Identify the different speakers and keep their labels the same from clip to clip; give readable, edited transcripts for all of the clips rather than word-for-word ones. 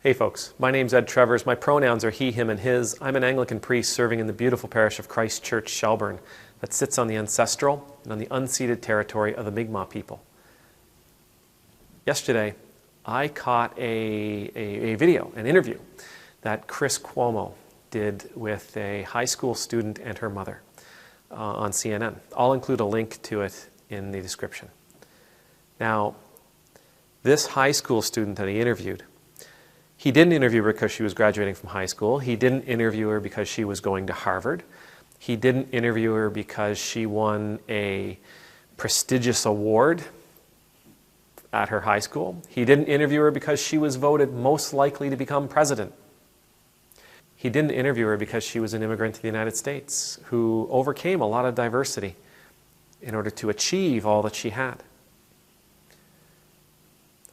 Speaker 1: Hey folks, my name's Ed Trevors. My pronouns are he, him, and his. I'm an Anglican priest serving in the beautiful parish of Christchurch-Shelburne that sits on the ancestral and on the unceded territory of the Mi'kmaq people. Yesterday, I caught a video, an interview that Chris Cuomo did with a high school student and her mother on CNN. I'll include a link to it in the description. Now, this high school student that he interviewed, he didn't interview her because she was graduating from high school. He didn't interview her because she was going to Harvard. He didn't interview her because she won a prestigious award at her high school. He didn't interview her because she was voted most likely to become president. He didn't interview her because she was an immigrant to the United States who overcame a lot of diversity in order to achieve all that she had.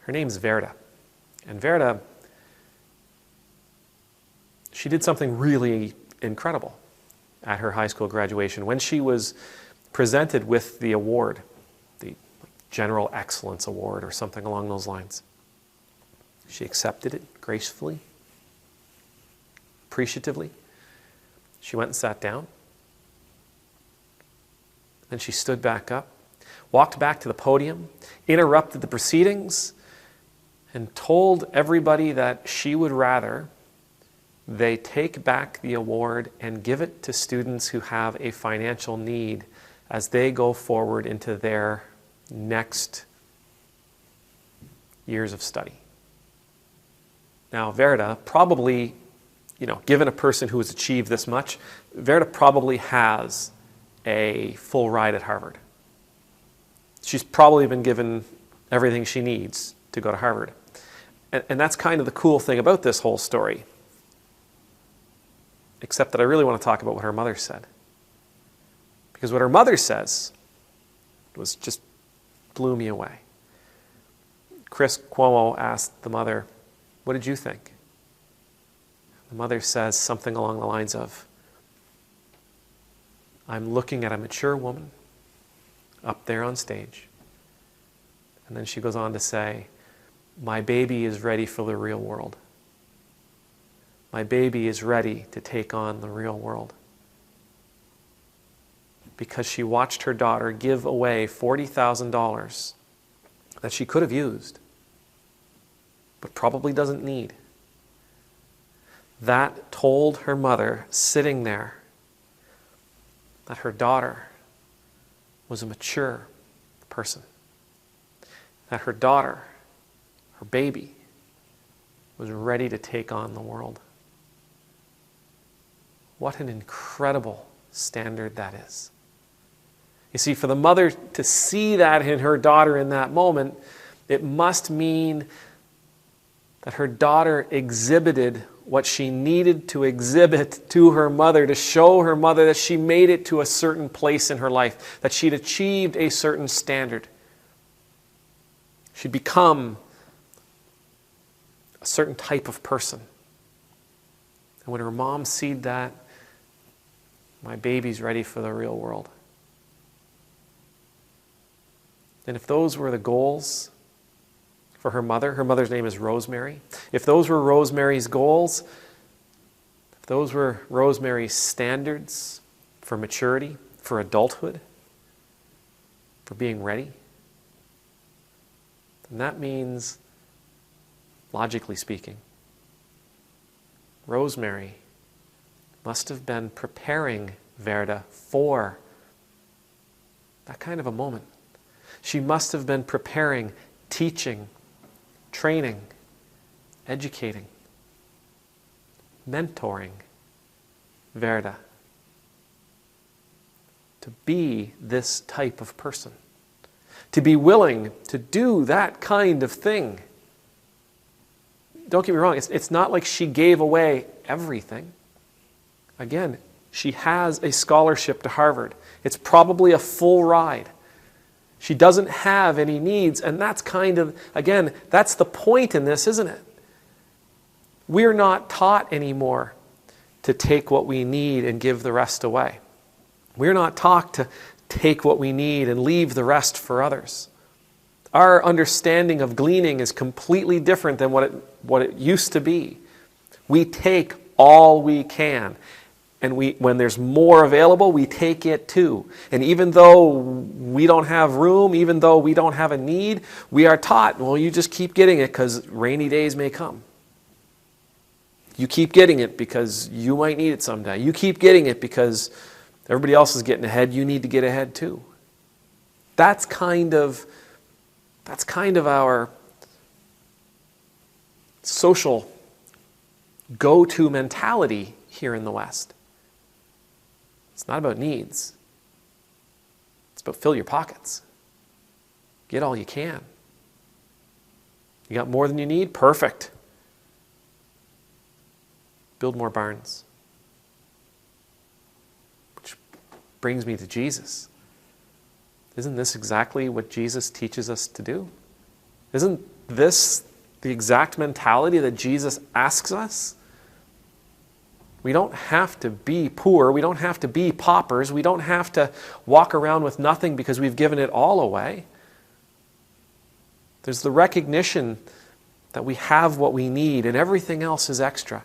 Speaker 1: Her name's Verda. And Verda, she did something really incredible at her high school graduation. When she was presented with the award, the General Excellence Award or something along those lines, she accepted it gracefully, appreciatively. She went and sat down. Then she stood back up, walked back to the podium, interrupted the proceedings, and told everybody that she would rather they take back the award and give it to students who have a financial need as they go forward into their next years of study. Now, Verda probably, given a person who has achieved this much, Verda probably has a full ride at Harvard. She's probably been given everything she needs to go to Harvard. And that's kind of the cool thing about this whole story. Except that I really want to talk about what her mother said. Because what her mother says was just blew me away. Chris Cuomo asked the mother, "What did you think?" The mother says something along the lines of, "I'm looking at a mature woman up there on stage." And then she goes on to say, "My baby is ready for the real world. My baby is ready to take on the real world." Because she watched her daughter give away $40,000 that she could have used, but probably doesn't need. That told her mother, sitting there, that her daughter was a mature person. That her daughter, her baby, was ready to take on the world. What an incredible standard that is. You see, for the mother to see that in her daughter in that moment, it must mean that her daughter exhibited what she needed to exhibit to her mother, to show her mother that she made it to a certain place in her life, that she'd achieved a certain standard. She'd become a certain type of person. And when her mom said that, "My baby's ready for the real world." And if those were the goals for her mother's name is Rosemary. If those were Rosemary's goals, if those were Rosemary's standards for maturity, for adulthood, for being ready, then that means, logically speaking, Rosemary must have been preparing Verda for that kind of a moment. She must have been preparing, teaching, training, educating, mentoring Verda to be this type of person, to be willing to do that kind of thing. Don't get me wrong, it's not like she gave away everything. Again, she has a scholarship to Harvard. It's probably a full ride. She doesn't have any needs, and that's that's the point in this, isn't it? We're not taught anymore to take what we need and give the rest away. We're not taught to take what we need and leave the rest for others. Our understanding of gleaning is completely different than what it used to be. We take all we can. And when there's more available, we take it too. And even though we don't have room, even though we don't have a need, we are taught, well, you just keep getting it because rainy days may come. You keep getting it because you might need it someday. You keep getting it because everybody else is getting ahead. You need to get ahead too. That's kind of our social go-to mentality here in the West. It's not about needs. It's about fill your pockets. Get all you can. You got more than you need? Perfect. Build more barns. Which brings me to Jesus. Isn't this exactly what Jesus teaches us to do? Isn't this the exact mentality that Jesus asks us? We don't have to be poor. We don't have to be paupers. We don't have to walk around with nothing because we've given it all away. There's the recognition that we have what we need and everything else is extra.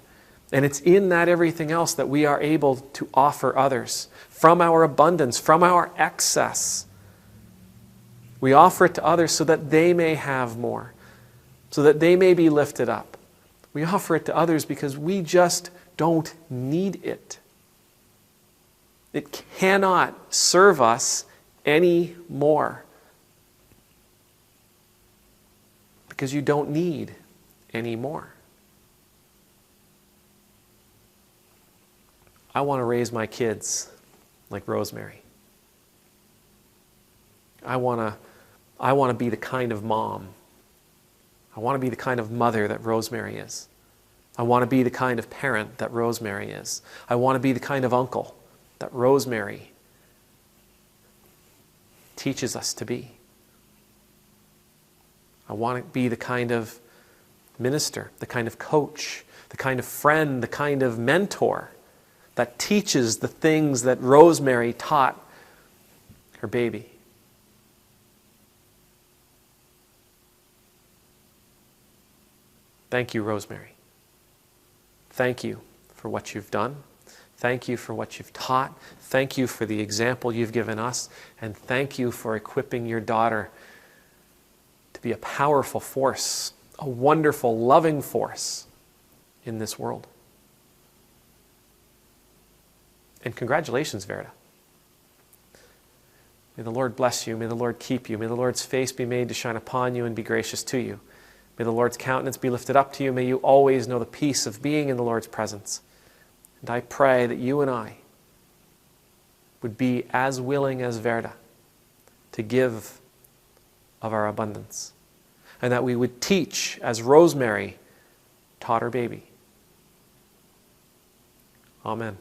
Speaker 1: And it's in that everything else that we are able to offer others from our abundance, from our excess. We offer it to others so that they may have more, so that they may be lifted up. We offer it to others because we just don't need it. It cannot serve us any more because you don't need any more. I want to raise my kids like Rosemary. I want to be the kind of mom. I want to be the kind of mother that Rosemary is. I want to be the kind of parent that Rosemary is. I want to be the kind of uncle that Rosemary teaches us to be. I want to be the kind of minister, the kind of coach, the kind of friend, the kind of mentor that teaches the things that Rosemary taught her baby. Thank you, Rosemary. Thank you for what you've done. Thank you for what you've taught. Thank you for the example you've given us. And thank you for equipping your daughter to be a powerful force, a wonderful, loving force in this world. And congratulations, Verda. May the Lord bless you. May the Lord keep you. May the Lord's face be made to shine upon you and be gracious to you. May the Lord's countenance be lifted up to you. May you always know the peace of being in the Lord's presence. And I pray that you and I would be as willing as Verda to give of our abundance. And that we would teach as Rosemary taught her baby. Amen.